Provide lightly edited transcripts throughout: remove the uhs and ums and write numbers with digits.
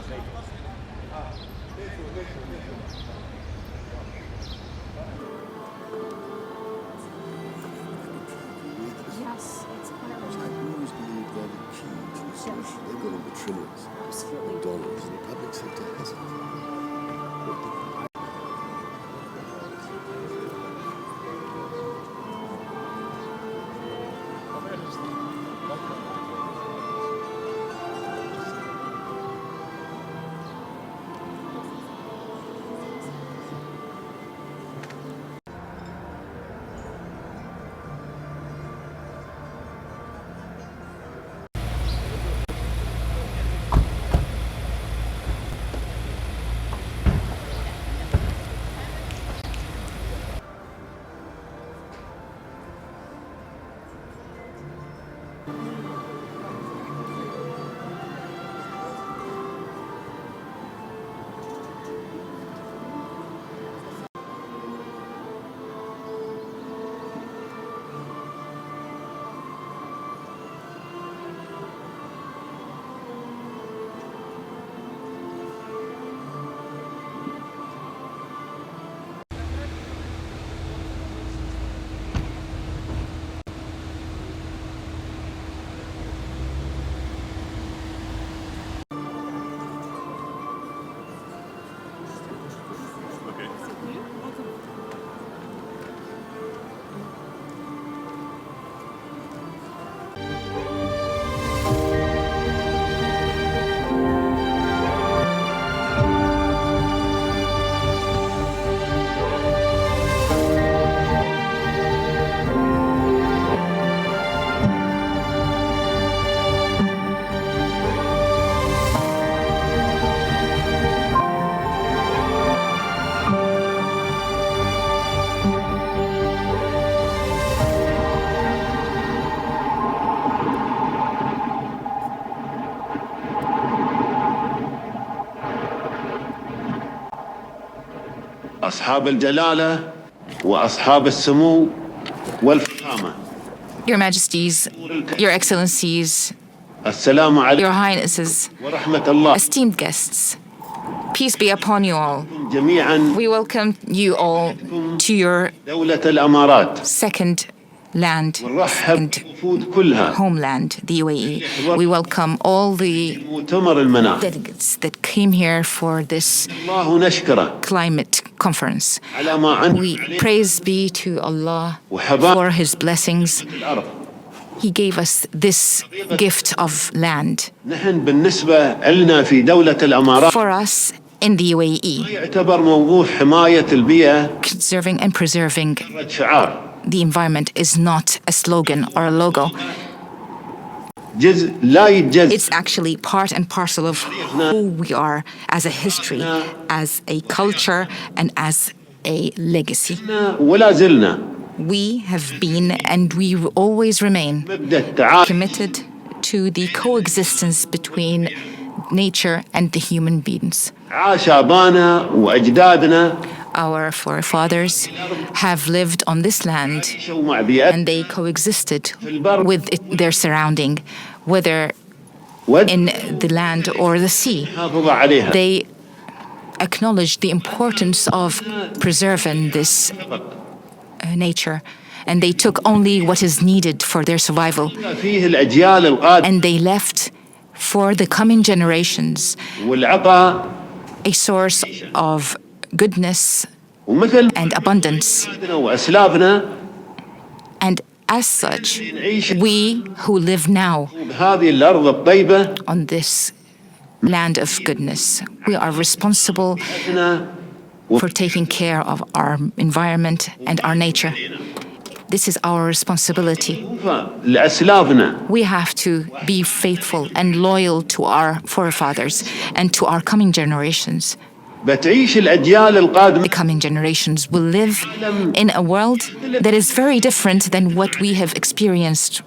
Yes, it's I always believe they're the key to the solution. They've got all the trillions of dollars, and the public sector hasn't. أصحاب الجلالة وأصحاب السمو والفخامة. Your Majesties, Your Excellencies, السلام عليكم Your Highnesses, ورحمة الله esteemed guests, peace be upon you all. جميعا. We welcome you all to your دولة الأمارات second land, ونرحب second بالوفود كلها homeland, the UAE. We welcome all the مؤتمر المناخ. delegates that came here for this الله نشكره climate conference. على ما عنه We praise be to Allah وحباب for His blessings. الأرض. He gave us this gift of land. نحن بالنسبة لنا في دولة الأمارات For us in the UAE, يعتبر موضوع حماية البيئة conserving and preserving شعار the environment is not a slogan or a logo. جزء لا يتجزأ. It's actually part and parcel of who we are as a history, as a culture, and as a legacy. ولا زلنا We have been and we will always remain مبدأ التعايش committed to the coexistence between nature and the human beings. عاش آبانا وأجدادنا Our forefathers have lived on this land عاشوا مع بيئتنا and they coexisted with their surrounding, whether in the land or the sea. حافظ عليها. They acknowledged the importance of preserving this nature, and they took only what is needed for their survival. فيه الأجيال القادمة And they left for the coming generations والعطاء a source of goodness ومثل and abundance. وأسلافنا And as such, we who live now بهذه الأرض الطيبة on this land of goodness, we are responsible for taking care of our environment and our nature. This is our responsibility. لأسلافنا We have to be faithful and loyal to our forefathers and to our coming generations. بتعيش الأجيال القادمة The coming generations will live in a world that is very different than what we have experienced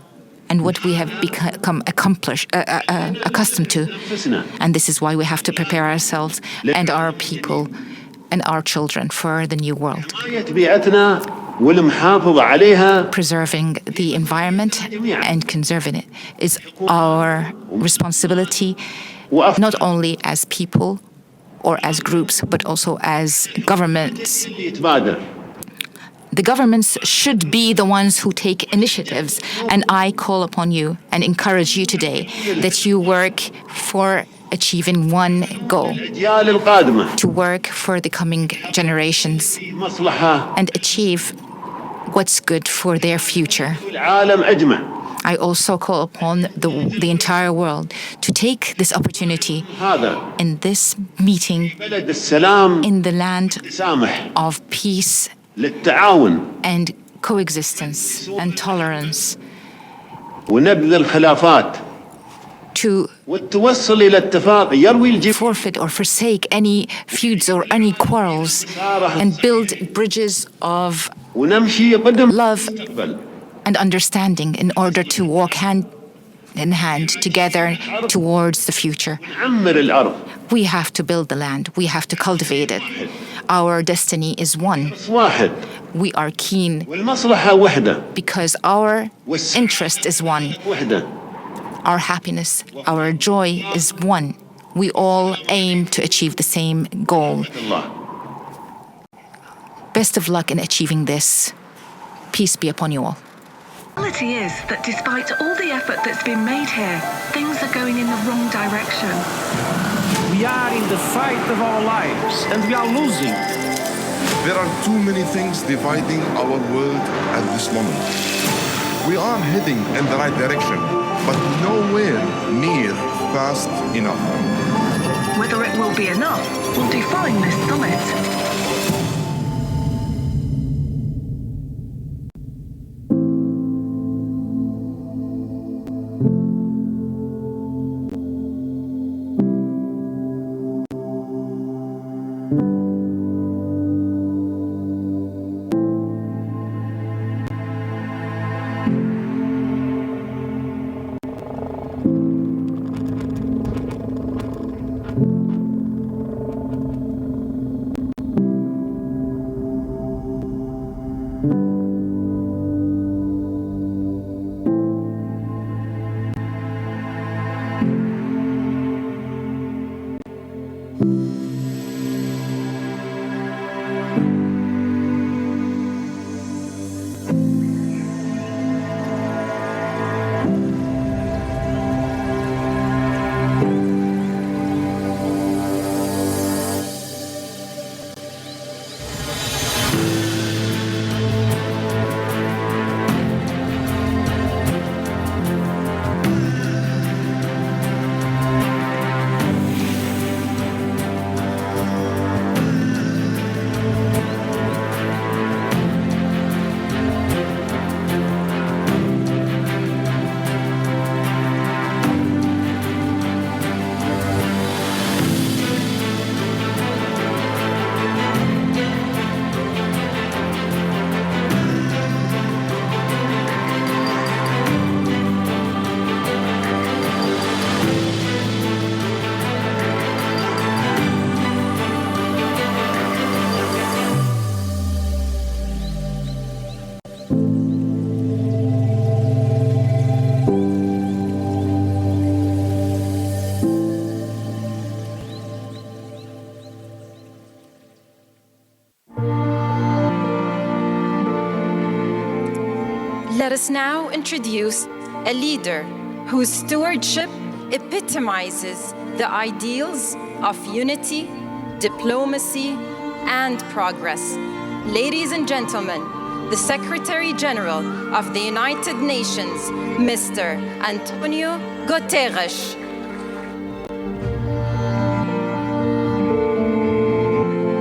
and what we have become accustomed to. And this is why we have to prepare ourselves and our people and our children for the new world. حماية بيئتنا والمحافظة عليها Preserving the environment and conserving it is our responsibility not only as people or as groups, but also as governments. يتبادر. The governments should be the ones who take initiatives. And I call upon you and encourage you today that you work for achieving one goal, الأجيال القادمة to work for the coming generations مصلحة and achieve what's good for their future. العالم أجمع. I also call upon the entire world to take this opportunity هذا in this meeting بلد السلام in the land سامح of peace للتعاون and coexistence and tolerance, ونبذ الخلافات to والتوصل إلى اتفاق يروي الجبال forfeit or forsake any feuds or any quarrels and build bridges of ونمشي قدم love المستقبل. and understanding in order to walk hand in hand together towards the future. نعمر الأرض. We have to build the land. We have to cultivate it. Our destiny is one. واحد We are keen والمصلحة وحدة. because our interest is one. وحدة. Our happiness, our joy is one. We all aim to achieve the same goal. الله. Best of luck in achieving this. Peace be upon you all. The reality is that despite all the effort that's been made here, things are going in the wrong direction. We are in the fight of our lives and we are losing. There are too many things dividing our world at this moment. We are heading in the right direction, but nowhere near fast enough. Whether it will be enough will define this summit. Let us now introduce a leader whose stewardship epitomizes the ideals of unity, diplomacy, and progress. Ladies and gentlemen, the Secretary General of the United Nations, Mr. Antonio Guterres.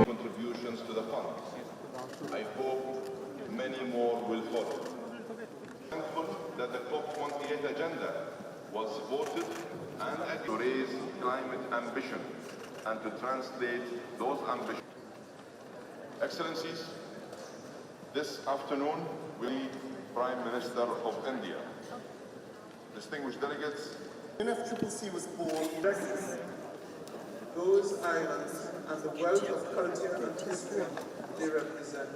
Contributions to the fund. I hope many more will follow. Thankful that the COP28 agenda was voted and to raise climate ambition and to translate those ambitions. Excellencies, this afternoon will be Prime Minister of India. Distinguished delegates, UNFCCC was born in Texas. Those islands and the wealth of culture and history they represent.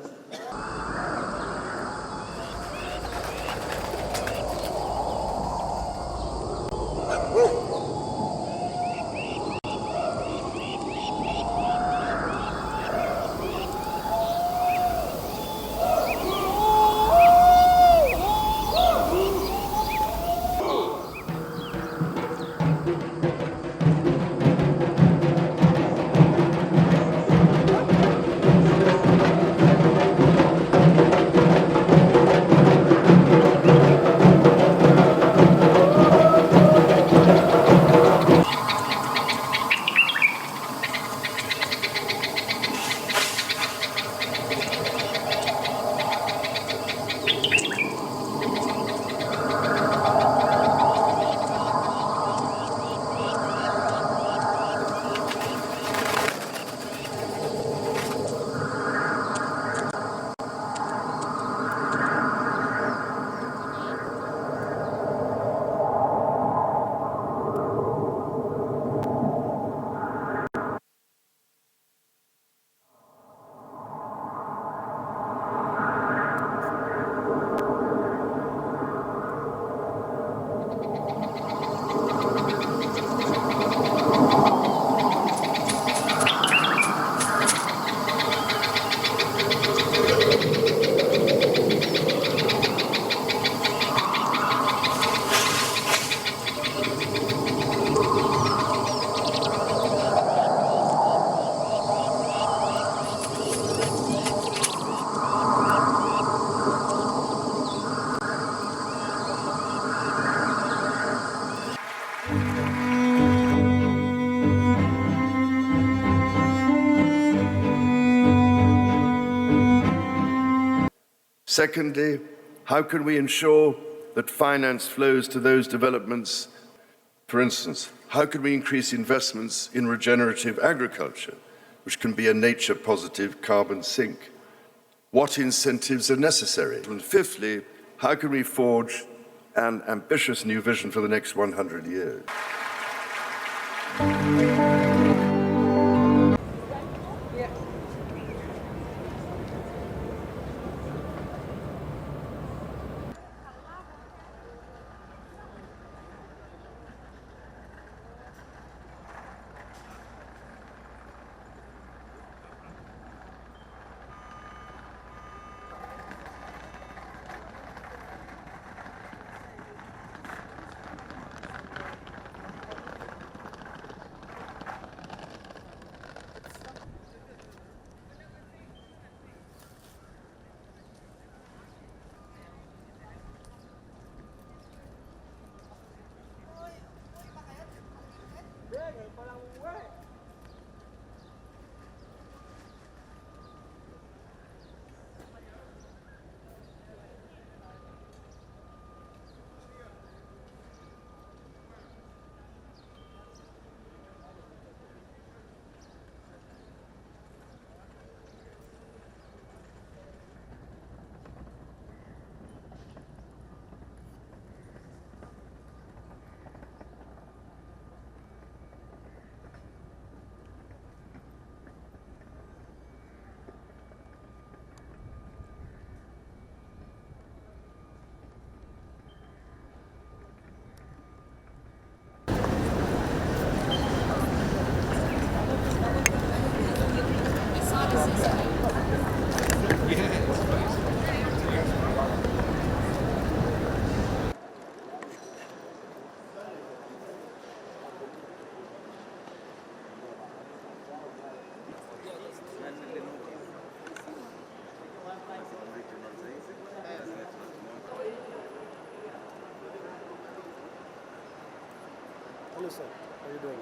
Secondly, how can we ensure that finance flows to those developments? For instance, how can we increase investments in regenerative agriculture, which can be a nature-positive carbon sink? What incentives are necessary? And fifthly, how can we forge an ambitious new vision for the next 100 years? Hello, sir. How are you doing?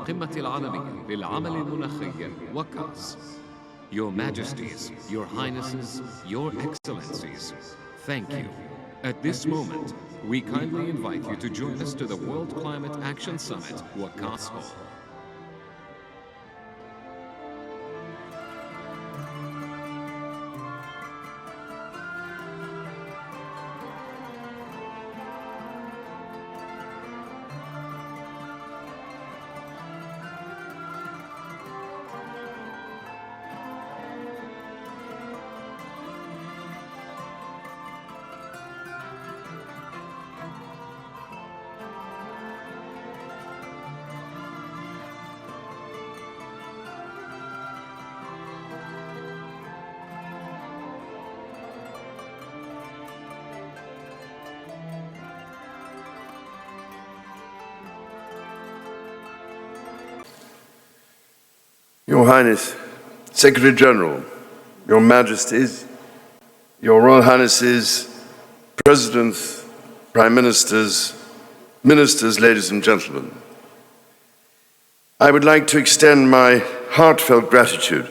القمة العالمية للعمل المناخي وكاس. Your Majesties, Your Highnesses, Your Excellencies, thank you. At this moment, we kindly invite you to join us to the World Climate Action Summit, WACAS Hall. Your Highness, Secretary General, Your Majesties, Your Royal Highnesses, Presidents, Prime Ministers, Ministers, ladies and gentlemen, I would like to extend my heartfelt gratitude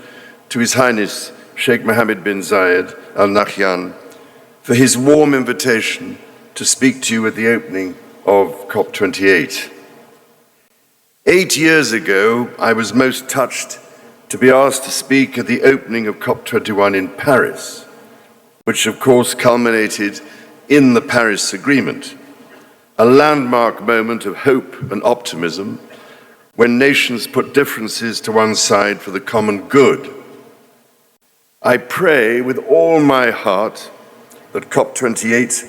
to His Highness Sheikh Mohammed bin Zayed Al Nahyan for his warm invitation to speak to you at the opening of COP28. 8 years ago, I was most touched to be asked to speak at the opening of COP21 in Paris, which of course culminated in the Paris Agreement, a landmark moment of hope and optimism when nations put differences to one side for the common good. I pray with all my heart that COP28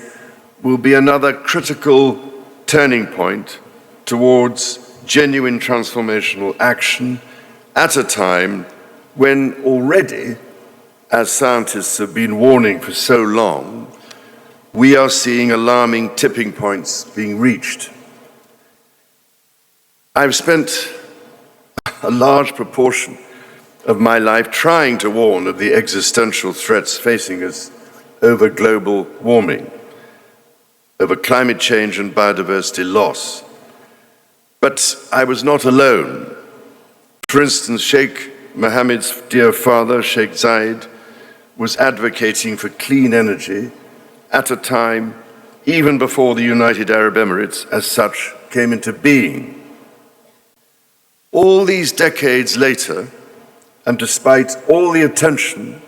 will be another critical turning point towards genuine transformational action at a time when already, as scientists have been warning for so long, we are seeing alarming tipping points being reached. I've spent a large proportion of my life trying to warn of the existential threats facing us over global warming, over climate change and biodiversity loss. But I was not alone. For instance, Sheikh Mohammed's dear father, Sheikh Zayed, was advocating for clean energy at a time even before the United Arab Emirates as such came into being. All these decades later, and despite all the attention,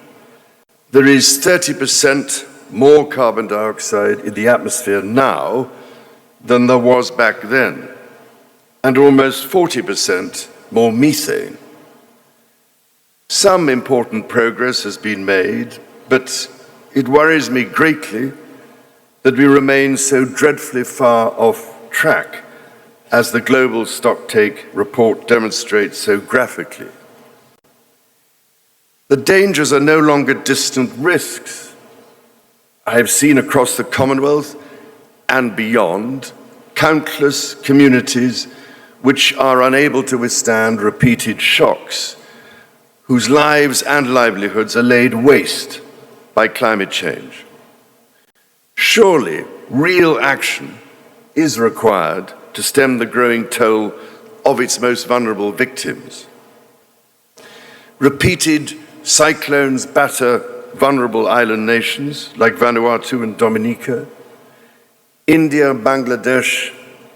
there is 30% more carbon dioxide in the atmosphere now than there was back then, and almost 40% more methane. Some important progress has been made, but it worries me greatly that we remain so dreadfully far off track, as the Global Stocktake report demonstrates so graphically. The dangers are no longer distant risks. I have seen across the Commonwealth and beyond countless communities which are unable to withstand repeated shocks, whose lives and livelihoods are laid waste by climate change. Surely, real action is required to stem the growing toll of its most vulnerable victims. Repeated cyclones batter vulnerable island nations like Vanuatu and Dominica. India, Bangladesh,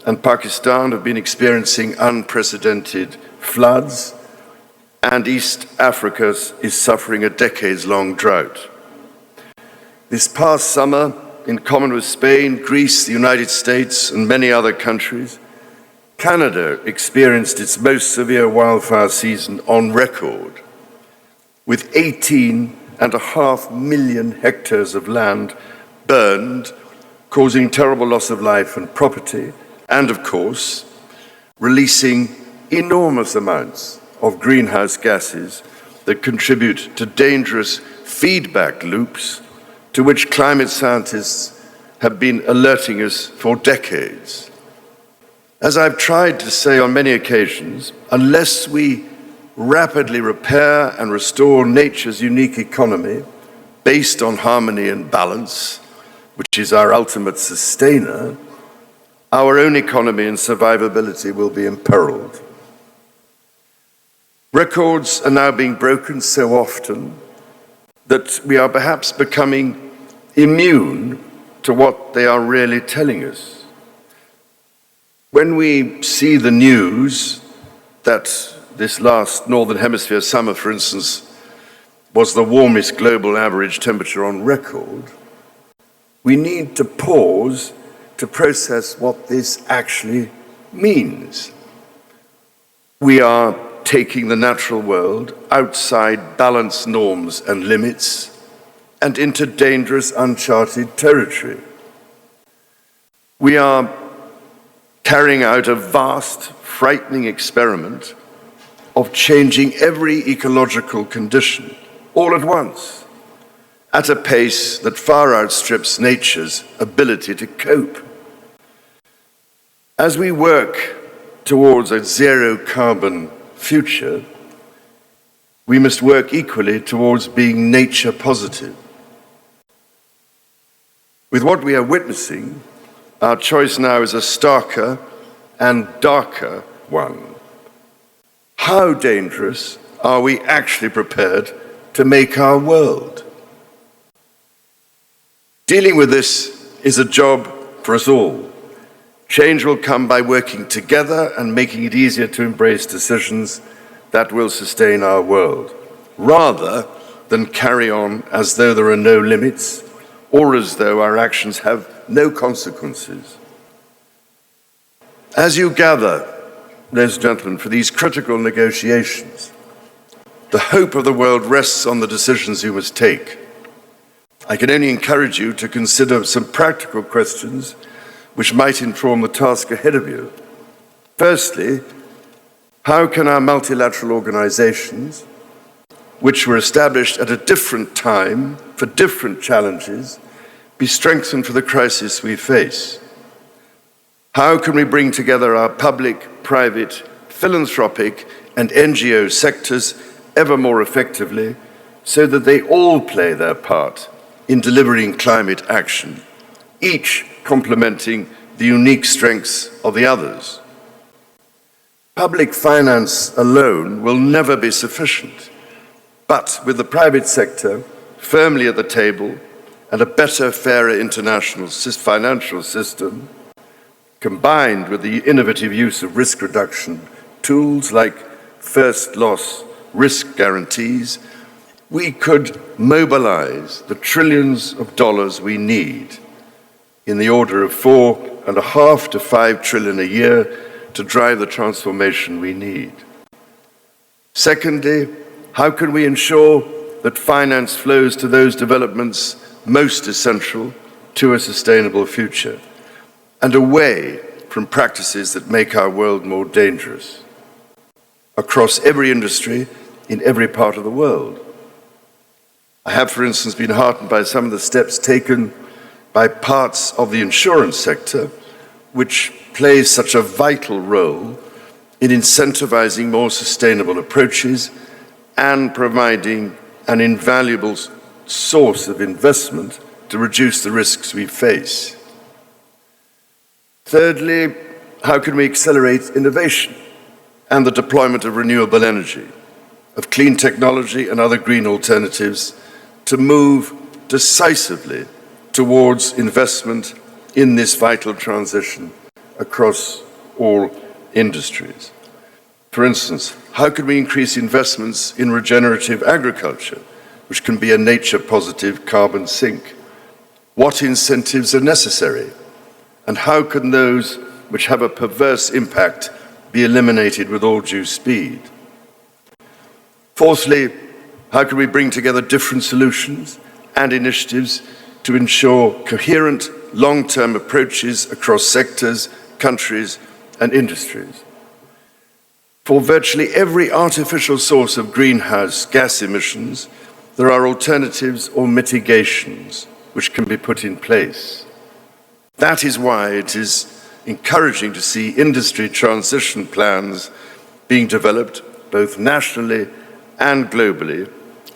and Pakistan have been experiencing unprecedented floods, and East Africa is suffering a decades-long drought. This past summer, in common with Spain, Greece, the United States, and many other countries, Canada experienced its most severe wildfire season on record, with 18.5 million hectares of land burned, causing terrible loss of life and property, and of course, releasing enormous amounts of greenhouse gases that contribute to dangerous feedback loops to which climate scientists have been alerting us for decades. As I've tried to say on many occasions, unless we rapidly repair and restore nature's unique economy based on harmony and balance, which is our ultimate sustainer, our own economy and survivability will be imperiled. Records are now being broken so often that we are perhaps becoming immune to what they are really telling us. When we see the news that this last Northern Hemisphere summer, for instance, was the warmest global average temperature on record, we need to pause to process what this actually means. We are taking the natural world outside balanced norms and limits and into dangerous, uncharted territory. We are carrying out a vast, frightening experiment of changing every ecological condition all at once, at a pace that far outstrips nature's ability to cope. As we work towards a zero-carbon future, we must work equally towards being nature positive. With what we are witnessing, our choice now is a starker and darker one. How dangerous are we actually prepared to make our world? Dealing with this is a job for us all. Change will come by working together and making it easier to embrace decisions that will sustain our world, rather than carry on as though there are no limits or as though our actions have no consequences. As you gather, ladies and gentlemen, for these critical negotiations, the hope of the world rests on the decisions you must take. I can only encourage you to consider some practical questions which might inform the task ahead of you. Firstly, how can our multilateral organizations, which were established at a different time for different challenges, be strengthened for the crisis we face? How can we bring together our public, private, philanthropic, and NGO sectors ever more effectively so that they all play their part in delivering climate action, each complementing the unique strengths of the others? Public finance alone will never be sufficient, but with the private sector firmly at the table and a better, fairer international financial system, combined with the innovative use of risk reduction tools like first loss risk guarantees, we could mobilize the trillions of dollars we need, in the order of $4.5 to $5 trillion a year, to drive the transformation we need. Secondly, how can we ensure that finance flows to those developments most essential to a sustainable future and away from practices that make our world more dangerous across every industry in every part of the world? I have, for instance, been heartened by some of the steps taken by parts of the insurance sector, which plays such a vital role in incentivizing more sustainable approaches and providing an invaluable source of investment to reduce the risks we face. Thirdly, how can we accelerate innovation and the deployment of renewable energy, of clean technology and other green alternatives to move decisively towards investment in this vital transition across all industries. For instance, how could we increase investments in regenerative agriculture, which can be a nature-positive carbon sink? What incentives are necessary? And how can those which have a perverse impact be eliminated with all due speed? Fourthly, how can we bring together different solutions and initiatives to ensure coherent long-term approaches across sectors, countries, and industries? For virtually every artificial source of greenhouse gas emissions, there are alternatives or mitigations which can be put in place. That is why it is encouraging to see industry transition plans being developed both nationally and globally,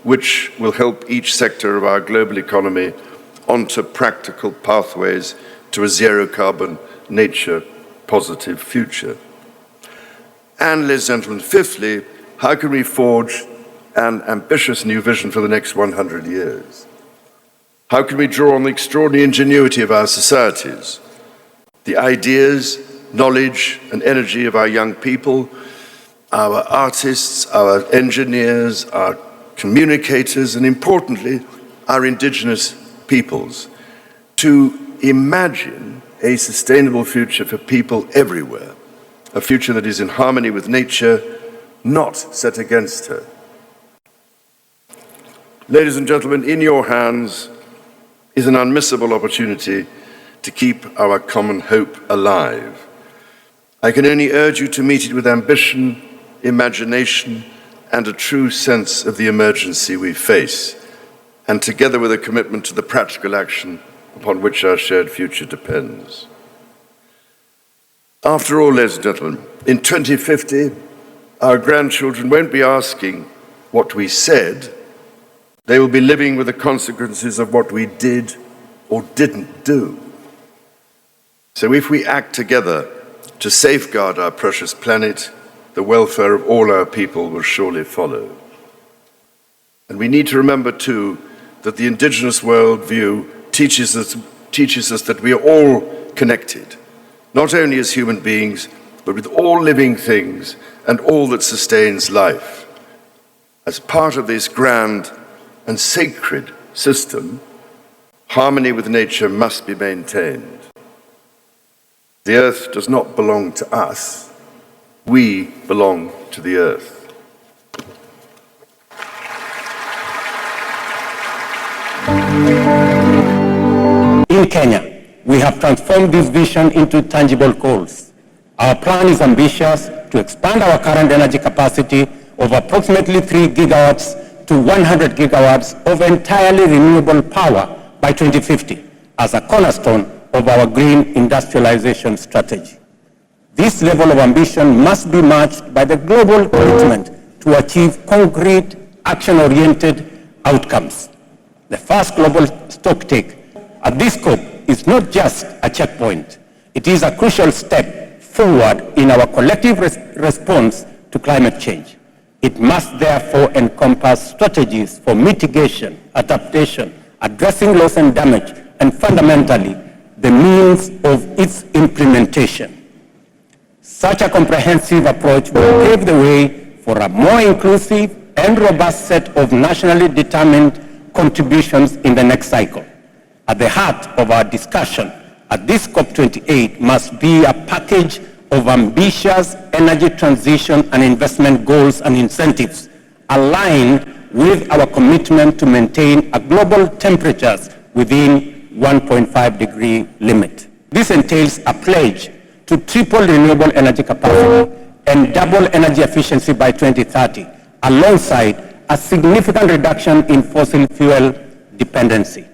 which will help each sector of our global economy onto practical pathways to a zero-carbon, nature-positive future. And, ladies and gentlemen, fifthly, how can we forge an ambitious new vision for the next 100 years? How can we draw on the extraordinary ingenuity of our societies, the ideas, knowledge, and energy of our young people, our artists, our engineers, our communicators, and importantly, our indigenous peoples, to imagine a sustainable future for people everywhere, a future that is in harmony with nature, not set against her. Ladies and gentlemen, in your hands is an unmissable opportunity to keep our common hope alive. I can only urge you to meet it with ambition, imagination, and a true sense of the emergency we face, and together with a commitment to the practical action upon which our shared future depends. After all, ladies and gentlemen, in 2050, our grandchildren won't be asking what we said. They will be living with the consequences of what we did or didn't do. So if we act together to safeguard our precious planet, the welfare of all our people will surely follow. And we need to remember, too, that the indigenous worldview teaches us that we are all connected, not only as human beings, but with all living things and all that sustains life. As part of this grand and sacred system, harmony with nature must be maintained. The earth does not belong to us. We belong to the earth. In Kenya, we have transformed this vision into tangible goals. Our plan is ambitious to expand our current energy capacity of approximately 3 gigawatts to 100 gigawatts of entirely renewable power by 2050 as a cornerstone of our green industrialization strategy. This level of ambition must be matched by the global commitment to achieve concrete, action-oriented outcomes. The first global stocktake at this COP is not just a checkpoint. It is a crucial step forward in our collective response to climate change. It must therefore encompass strategies for mitigation, adaptation, addressing loss and damage, and fundamentally, the means of its implementation. Such a comprehensive approach will pave the way for a more inclusive and robust set of nationally determined contributions in the next cycle. At the heart of our discussion at this COP28 must be a package of ambitious energy transition and investment goals and incentives aligned with our commitment to maintain a global temperatures within 1.5 degree limit. This entails a pledge to triple renewable energy capacity and double energy efficiency by 2030, alongside a significant reduction in fossil fuel dependency.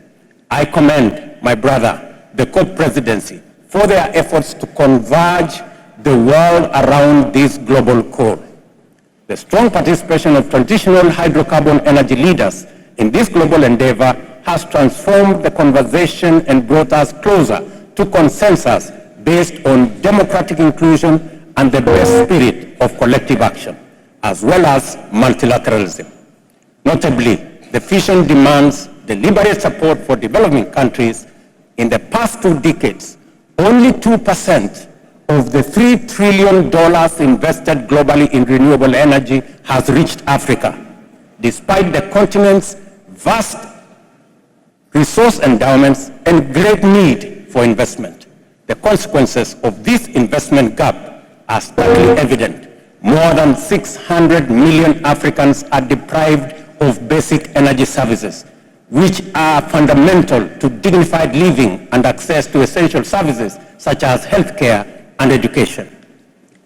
I commend my brother, the COP presidency, for their efforts to converge the world around this global goal. The strong participation of traditional hydrocarbon energy leaders in this global endeavor has transformed the conversation and brought us closer to consensus based on democratic inclusion and the best spirit of collective action, as well as multilateralism. Notably, the vision demands deliberate support for developing countries. In the past 2 decades, only 2% of the $3 trillion invested globally in renewable energy has reached Africa, despite the continent's vast resource endowments and great need for investment. The consequences of this investment gap are starkly evident. More than 600 million Africans are deprived of basic energy services, which are fundamental to dignified living and access to essential services such as healthcare and education.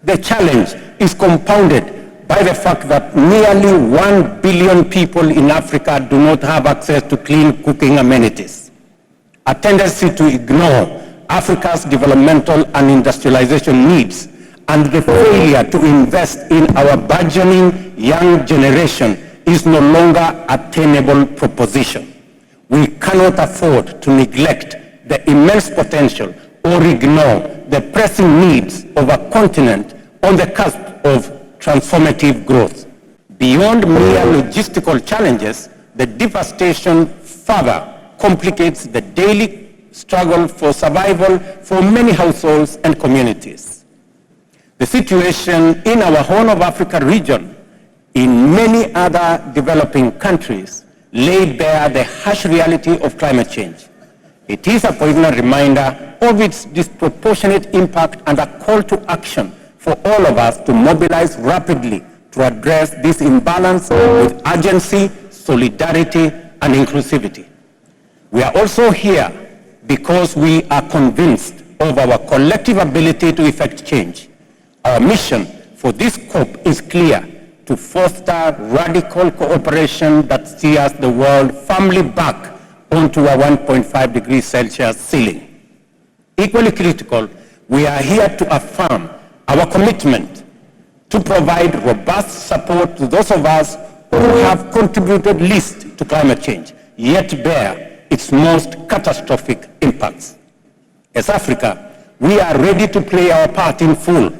The challenge is compounded by the fact that nearly 1 billion people in Africa do not have access to clean cooking amenities. A tendency to ignore Africa's developmental and industrialization needs and the failure to invest in our burgeoning young generation is no longer a tenable proposition. We cannot afford to neglect the immense potential or ignore the pressing needs of a continent on the cusp of transformative growth. Beyond mere logistical challenges, the devastation further complicates the daily struggle for survival for many households and communities. The situation in our Horn of Africa region, in many other developing countries, lay bare the harsh reality of climate change. It is a poignant reminder of its disproportionate impact and a call to action for all of us to mobilize rapidly to address this imbalance with urgency, solidarity, and inclusivity. We are also here because we are convinced of our collective ability to effect change. Our mission for this COP is clear: to foster radical cooperation that steers the world firmly back onto a 1.5 degrees Celsius ceiling. Equally critical, we are here to affirm our commitment to provide robust support to those of us who have contributed least to climate change, yet bear its most catastrophic impacts. As Africa, we are ready to play our part in full.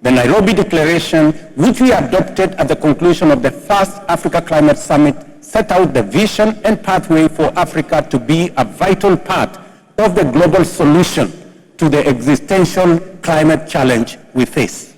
The Nairobi Declaration, which we adopted at the conclusion of the first Africa Climate Summit, set out the vision and pathway for Africa to be a vital part of the global solution to the existential climate challenge we face.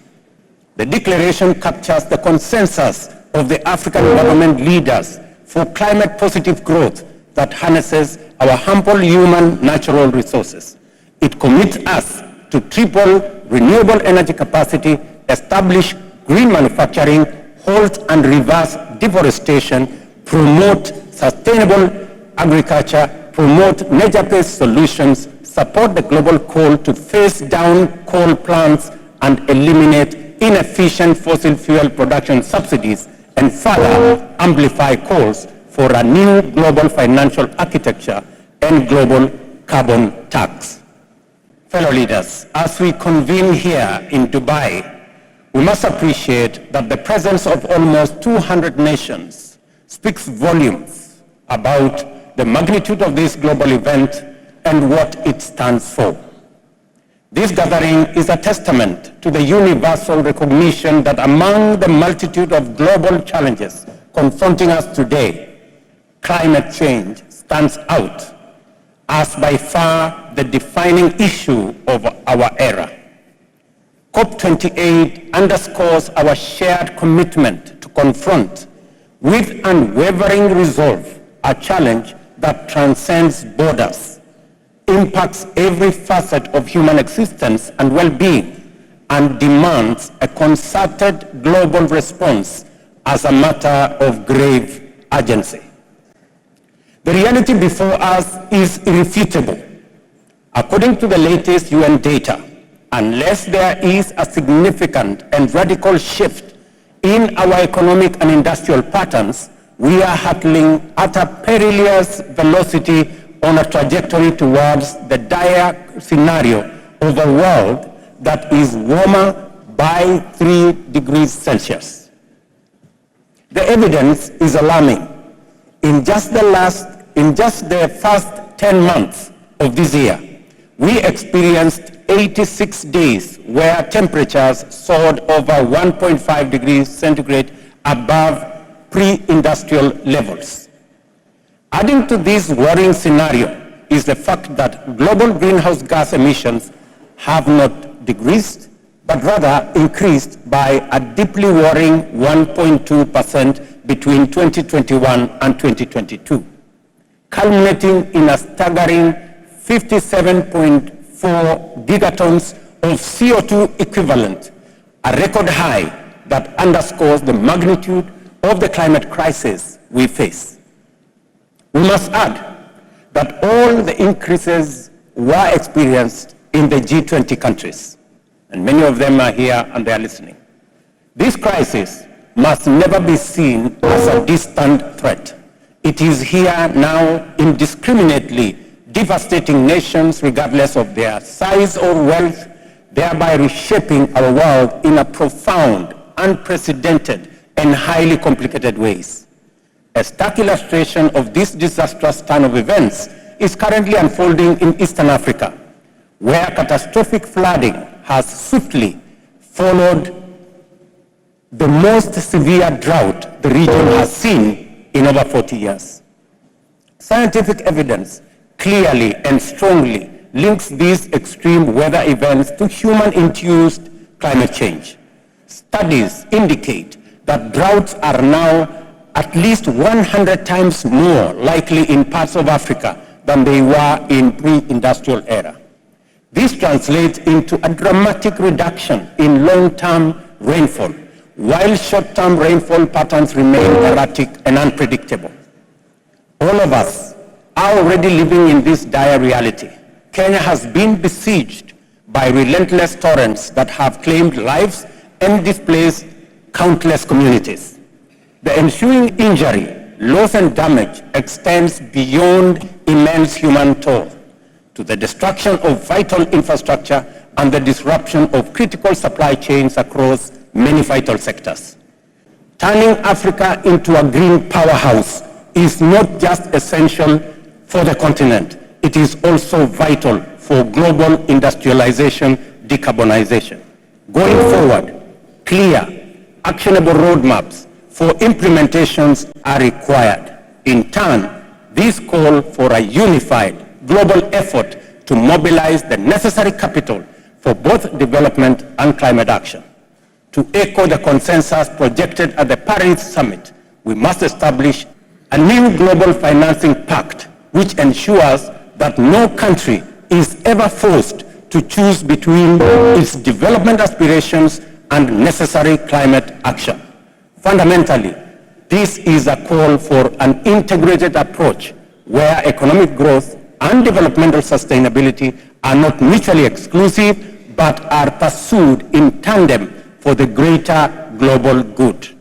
The declaration captures the consensus of the African government leaders for climate positive growth that harnesses our ample human natural resources. It commits us to triple renewable energy capacity, establish green manufacturing, halt and reverse deforestation, promote sustainable agriculture, promote nature-based solutions, support the global call to phase down coal plants and eliminate inefficient fossil fuel production subsidies, and further amplify calls for a new global financial architecture and global carbon tax. Fellow leaders, as we convene here in Dubai, we must appreciate that the presence of almost 200 nations speaks volumes about the magnitude of this global event and what it stands for. This gathering is a testament to the universal recognition that among the multitude of global challenges confronting us today, climate change stands out as by far the defining issue of our era. COP28 underscores our shared commitment to confront with unwavering resolve a challenge that transcends borders, impacts every facet of human existence and well-being, and demands a concerted global response as a matter of grave urgency. The reality before us is irrefutable. According to the latest UN data, unless there is a significant and radical shift in our economic and industrial patterns, we are hurtling at a perilous velocity on a trajectory towards the dire scenario of a world that is warmer by 3 degrees Celsius. The evidence is alarming. In just the first 10 months of this year, we experienced 86 days where temperatures soared over 1.5 degrees centigrade above pre-industrial levels. Adding to this worrying scenario is the fact that global greenhouse gas emissions have not decreased, but rather increased by a deeply worrying 1.2% between 2021 and 2022, culminating in a staggering 57.4 gigatons of CO2 equivalent, a record high that underscores the magnitude of the climate crisis we face. We must add that all the increases were experienced in the G20 countries, and many of them are here and they are listening. This crisis must never be seen as a distant threat. It is here now, indiscriminately devastating nations regardless of their size or wealth, thereby reshaping our world in a profound, unprecedented, and highly complicated ways. A stark illustration of this disastrous turn of events is currently unfolding in Eastern Africa, where catastrophic flooding has swiftly followed the most severe drought the region has seen in over 40 years. Scientific evidence clearly and strongly links these extreme weather events to human-induced climate change. Studies indicate that droughts are now at least 100 times more likely in parts of Africa than they were in pre-industrial era. This translates into a dramatic reduction in long-term rainfall, while short-term rainfall patterns remain erratic and unpredictable. All of us are already living in this dire reality. Kenya has been besieged by relentless torrents that have claimed lives and displaced countless communities. The ensuing injury, loss, and damage extends beyond immense human toll to the destruction of vital infrastructure and the disruption of critical supply chains across many vital sectors. Turning Africa into a green powerhouse is not just essential for the continent, it is also vital for global industrialization, decarbonization. Going forward, clear, actionable roadmaps for implementations are required. In turn, this call for a unified global effort to mobilize the necessary capital for both development and climate action. To echo the consensus projected at the Paris Summit, we must establish a new global financing pact which ensures that no country is ever forced to choose between its development aspirations and necessary climate action. Fundamentally, this is a call for an integrated approach where economic growth and developmental sustainability are not mutually exclusive but are pursued in tandem for the greater global good.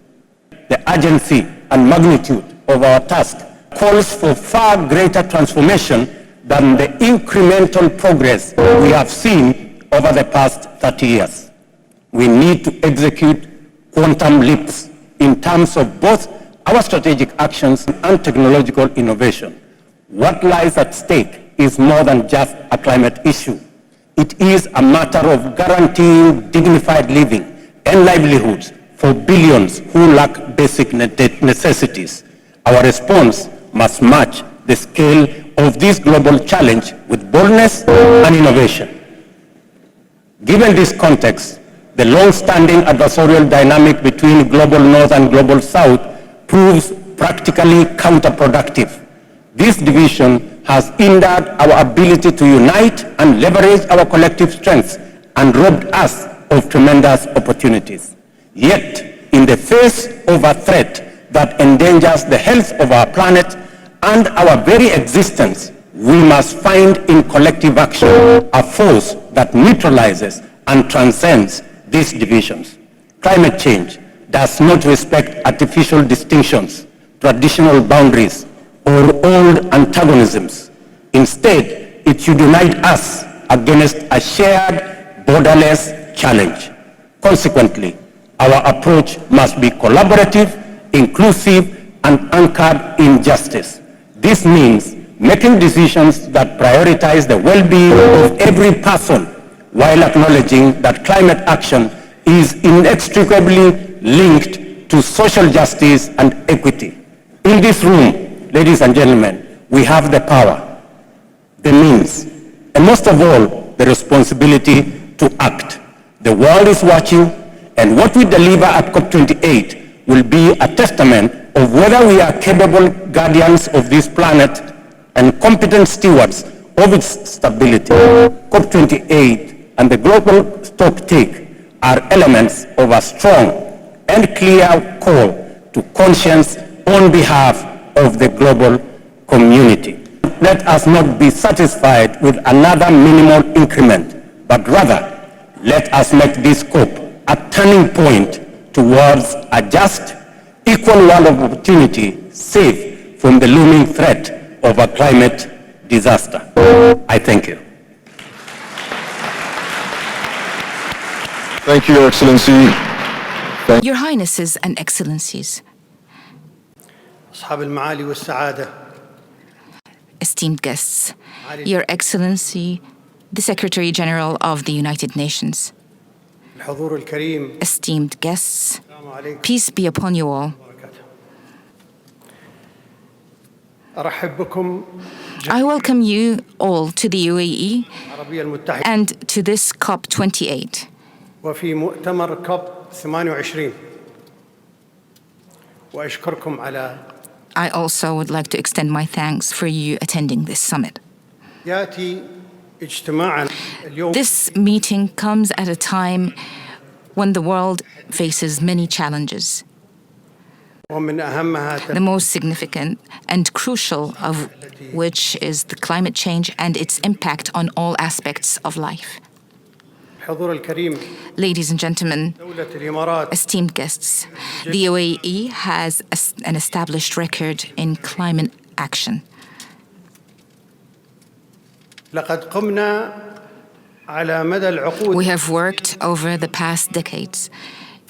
The urgency and magnitude of our task calls for far greater transformation than the incremental progress we have seen over the past 30 years. We need to execute quantum leaps in terms of both our strategic actions and technological innovation. What lies at stake is more than just a climate issue. It is a matter of guaranteeing dignified living and livelihoods for billions who lack basic necessities. Our response must match the scale of this global challenge with boldness and innovation. Given this context, the long-standing adversarial dynamic between global North and global South proves practically counterproductive. This division has hindered our ability to unite and leverage our collective strengths and robbed us of tremendous opportunities. Yet, in the face of a threat that endangers the health of our planet and our very existence, we must find in collective action a force that neutralizes and transcends these divisions. Climate change does not respect artificial distinctions, traditional boundaries, or old antagonisms. Instead, it should unite us against a shared, borderless challenge. Consequently, our approach must be collaborative, inclusive, and anchored in justice. This means making decisions that prioritize the well-being of every person while acknowledging that climate action is inextricably linked to social justice and equity. In this room, ladies and gentlemen, we have the power, the means, and most of all, the responsibility to act. The world is watching, and what we deliver at COP28 will be a testament of whether we are capable guardians of this planet and competent stewards of its stability. COP28 and the global stocktake are elements of a strong and clear call to conscience on behalf of the global community. Let us not be satisfied with another minimal increment, but rather let us make this COP a turning point towards a just, equal world of opportunity, safe from the looming threat of a climate disaster. I thank you. Thank you, Your Excellency. Your Highnesses and Excellencies, أصحاب المعالي والسعادة. esteemed guests, Your Excellency, the Secretary General of the United Nations, الحضور الكريم. esteemed guests, السلام عليكم. peace be upon you all. أرحب بكم I welcome you all to the UAE العربية المتحدة and to this COP28 وفي مؤتمر كوب 28 وأشكركم على I also would like to extend my thanks for you attending this summit. يأتي اجتماعنا اليوم This meeting comes at a time when the world faces many challenges. ومن أهمها The most significant and crucial of which is the climate change and its impact on all aspects of life. الحضور الكريم. Ladies and gentlemen, دولة الإمارات esteemed guests, the UAE has an established record in climate action. لقد قمنا على مدى العقود We have worked over the past decades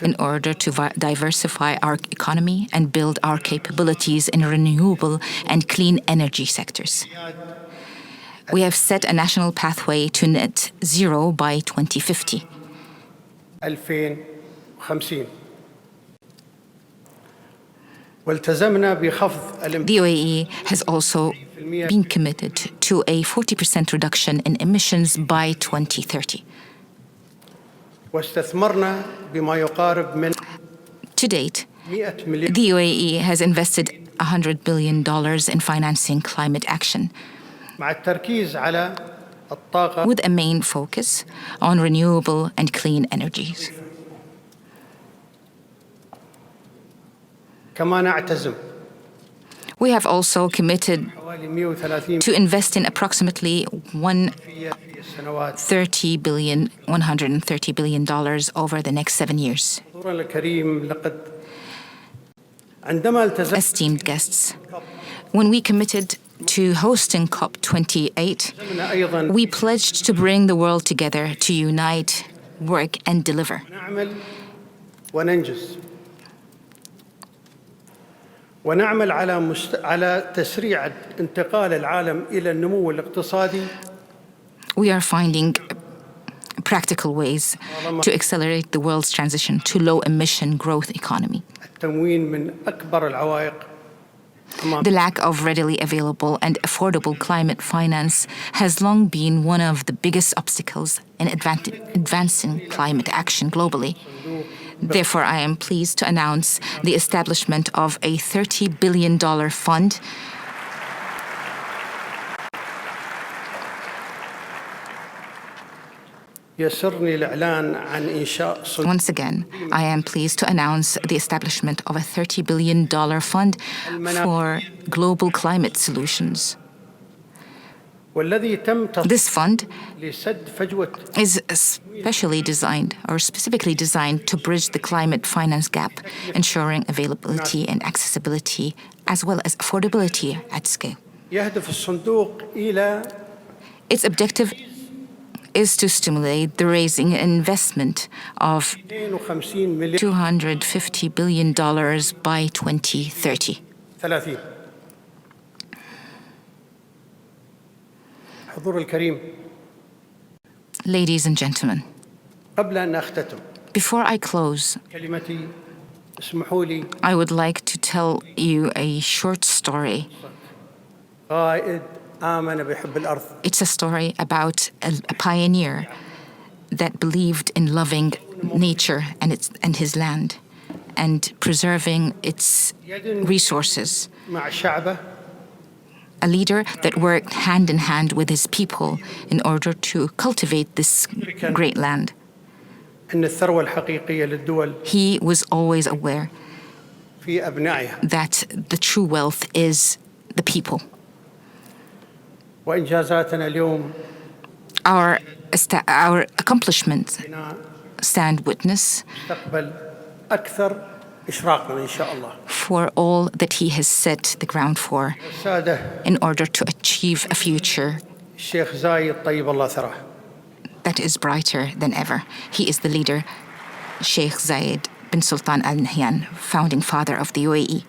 in order to diversify our economy and build our capabilities in renewable and clean energy sectors. We have set a national pathway to net zero by 2050. 2050 والتزمنا بخفض The UAE has also been committed to a 40% reduction in emissions by 2030. واستثمرنا بما يقارب من To date, 100 مليار the UAE has invested $100 billion in financing climate action, مع التركيز على الطاقة with a main focus on renewable and clean energies. كما نعتزم We have also committed حوالي 130 to invest in approximately في السنوات. $130 billion over the next 7 years. حضورنا الكريم لقد عندما التزمنا Esteemed guests, when we committed to hosting COP28, أيضا we pledged to bring the world together to unite, work, and deliver. نعمل وننجز ونعمل على تسريع انتقال العالم إلى النمو الاقتصادي. We are finding practical ways to accelerate the world's transition to low-emission growth economy. التموين من أكبر العوائق. The lack of readily available and affordable climate finance has long been one of the biggest obstacles in advancing climate action globally. Therefore, I am pleased to announce the establishment of a $30 billion fund يسرني الإعلان عن إنشاء صندوق Once again, I am pleased to announce the establishment of a $30 billion fund for global climate solutions. والذي تم This fund لسد فجوة is specifically designed to bridge the climate finance gap, ensuring availability and accessibility as well as affordability at scale. يهدف الصندوق إلى Its objective is to stimulate the raising and investment of $250 مليار $250 billion by 2030. 30. حضور الكريم Ladies and gentlemen, قبل أن أختتم before I close, كلمتي اسمحوا لي I would like to tell you a short story. قائد آمن بحب الأرض It's a story about a pioneer that believed in loving nature and his land and preserving its resources. A leader that worked hand in hand with his people in order to cultivate this great land. He was always aware that the true wealth is the people. Our accomplishments stand witness for all that he has set the ground for in order to achieve a future that is brighter than ever. He is the leader, Sheikh Zayed bin Sultan Al Nahyan, founding father of the UAE.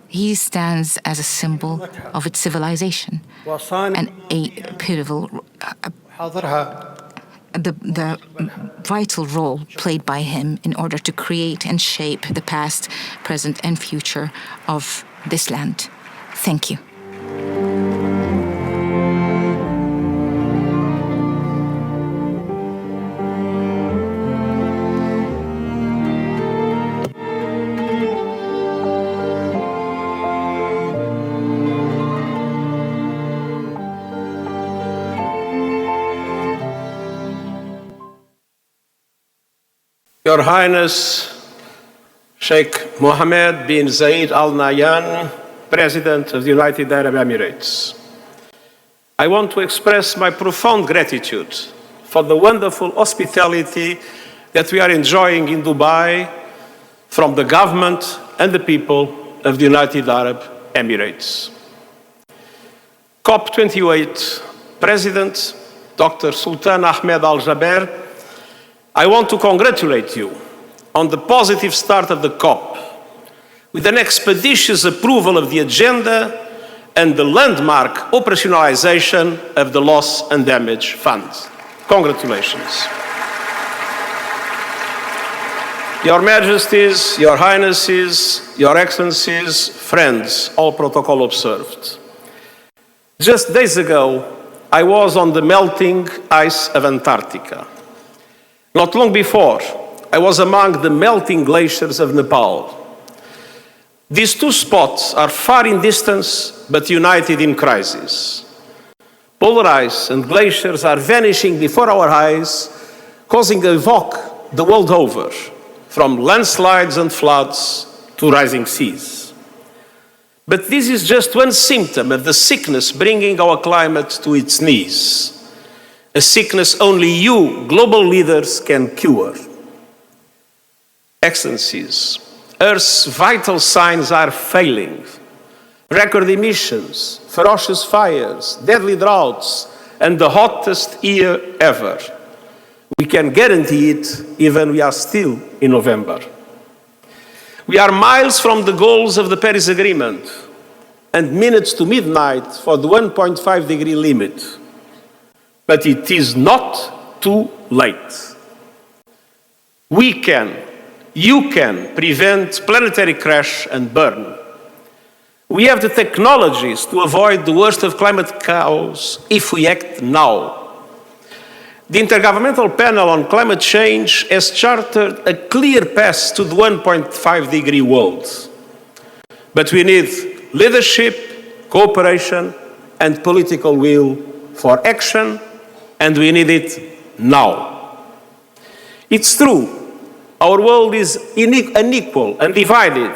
He stands as a symbol of its civilization and a pivotal, the vital role played by him in order to create and shape the past, present, and future of this land. Thank you. Your Highness, Sheikh Mohammed bin Zayed Al Nahyan, President of the United Arab Emirates. I want to express my profound gratitude for the wonderful hospitality that we are enjoying in Dubai from the government and the people of the United Arab Emirates. COP28 President Dr. Sultan Ahmed Al Jaber, I want to congratulate you on the positive start of the COP with an expeditious approval of the agenda and the landmark operationalization of the Loss and Damage Fund. Congratulations. Your Majesties, Your Highnesses, Your Excellencies, friends, all protocol observed. Just days ago, I was on the melting ice of Antarctica. Not long before, I was among the melting glaciers of Nepal. These two spots are far in distance, but united in crisis. Polar ice and glaciers are vanishing before our eyes, causing havoc the world over, from landslides and floods to rising seas. But this is just one symptom of the sickness bringing our climate to its knees. A sickness only you, global leaders, can cure. Excellencies, Earth's vital signs are failing. Record emissions, ferocious fires, deadly droughts, and the hottest year ever. We can guarantee it even we are still in November. We are miles from the goals of the Paris Agreement and minutes to midnight for the 1.5-degree limit. But it is not too late. We can, you can prevent planetary crash and burn. We have the technologies to avoid the worst of climate chaos if we act now. The Intergovernmental Panel on Climate Change has charted a clear path to the 1.5-degree world. But we need leadership, cooperation, and political will for action, and we need it now. It's true, our world is unequal and divided.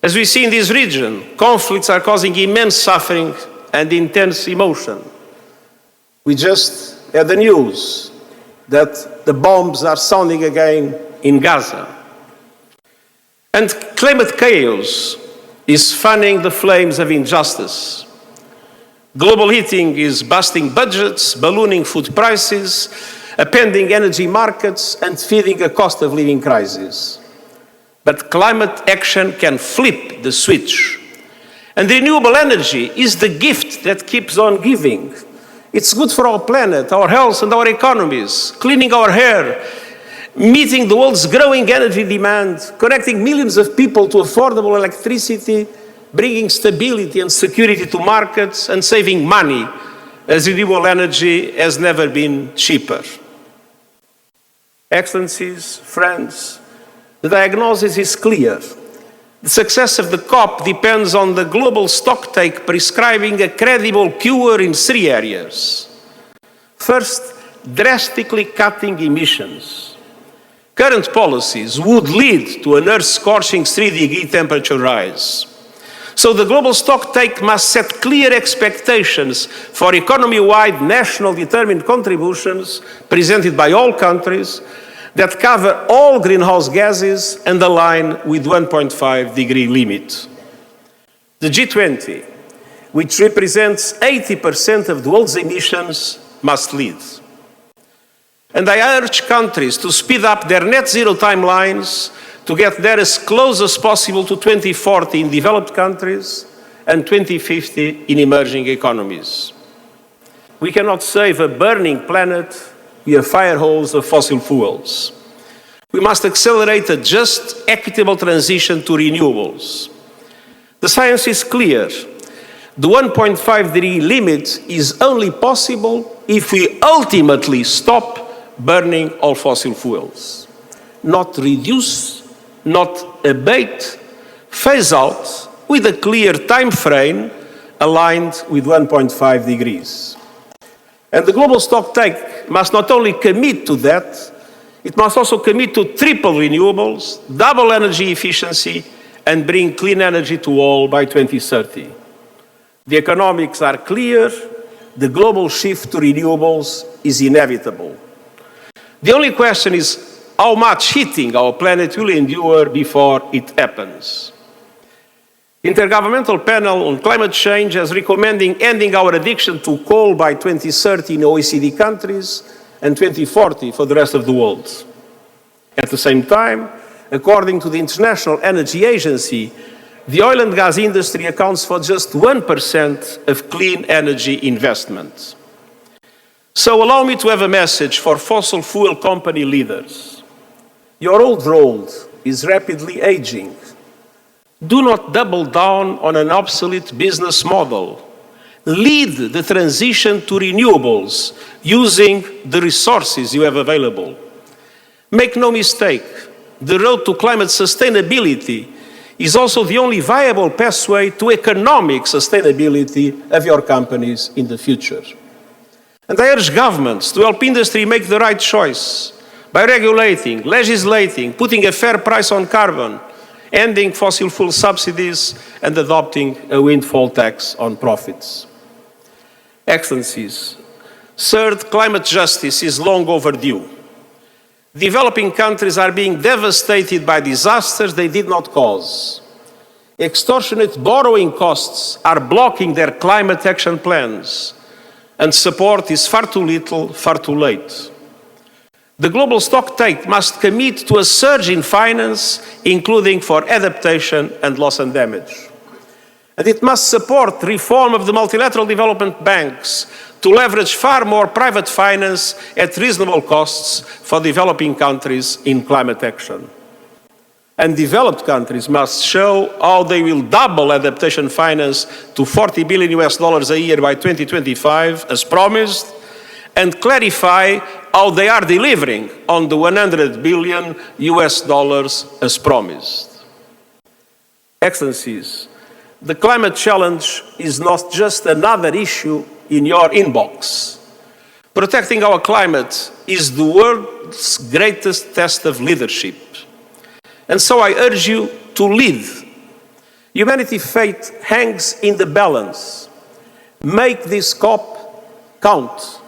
As we see in this region, conflicts are causing immense suffering and intense emotion. We just had the news that the bombs are sounding again in Gaza. And climate chaos is fanning the flames of injustice. Global heating is busting budgets, ballooning food prices, upending energy markets, and feeding a cost of living crisis. But climate action can flip the switch. And renewable energy is the gift that keeps on giving. It's good for our planet, our health, and our economies, cleaning our air, meeting the world's growing energy demand, connecting millions of people to affordable electricity, bringing stability and security to markets and saving money, as renewable energy has never been cheaper. Excellencies, friends, the diagnosis is clear. The success of the COP depends on the global stocktake prescribing a credible cure in 3 areas. First, drastically cutting emissions. Current policies would lead to an earth-scorching 3-degree temperature rise. So the global stocktake must set clear expectations for economy-wide national determined contributions presented by all countries that cover all greenhouse gases and align with 1.5-degree limit. The G20, which represents 80% of the world's emissions, must lead. And I urge countries to speed up their net zero timelines to get there as close as possible to 2040 in developed countries and 2050 in emerging economies. We cannot save a burning planet via fire hose of fossil fuels. We must accelerate a just, equitable transition to renewables. The science is clear. The 1.5-degree limit is only possible if we ultimately stop burning all fossil fuels. Not reduce, not abate, phase out with a clear time frame aligned with 1.5 degrees. And the global stocktake must not only commit to that, it must also commit to triple renewables, double energy efficiency, and bring clean energy to all by 2030. The economics are clear. The global shift to renewables is inevitable. The only question is how much heating our planet will endure before it happens. Intergovernmental Panel on Climate Change is recommending ending our addiction to coal by 2030 in OECD countries and 2040 for the rest of the world. At the same time, according to the International Energy Agency, the oil and gas industry accounts for just 1% of clean energy investment. So allow me to have a message for fossil fuel company leaders. Your old road is rapidly aging. Do not double down on an obsolete business model. Lead the transition to renewables using the resources you have available. Make no mistake, the road to climate sustainability is also the only viable pathway to economic sustainability of your companies in the future. And I urge governments to help industry make the right choice by regulating, legislating, putting a fair price on carbon, ending fossil fuel subsidies, and adopting a windfall tax on profits. Excellencies, third, climate justice is long overdue. Developing countries are being devastated by disasters they did not cause. Extortionate borrowing costs are blocking their climate action plans, and support is far too little, far too late. The global stocktake must commit to a surge in finance, including for adaptation and loss and damage. And it must support reform of the multilateral development banks to leverage far more private finance at reasonable costs for developing countries in climate action. And developed countries must show how they will double adaptation finance to $40 billion a year by 2025, as promised, and clarify how they are delivering on the $100 billion as promised. Excellencies, the climate challenge is not just another issue in your inbox. Protecting our climate is the world's greatest test of leadership. And so I urge you to lead. Humanity's fate hangs in the balance. Make this COP count.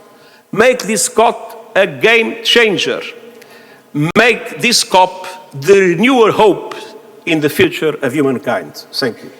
Make this COP a game changer. Make this COP the renewal hope in the future of humankind. Thank you.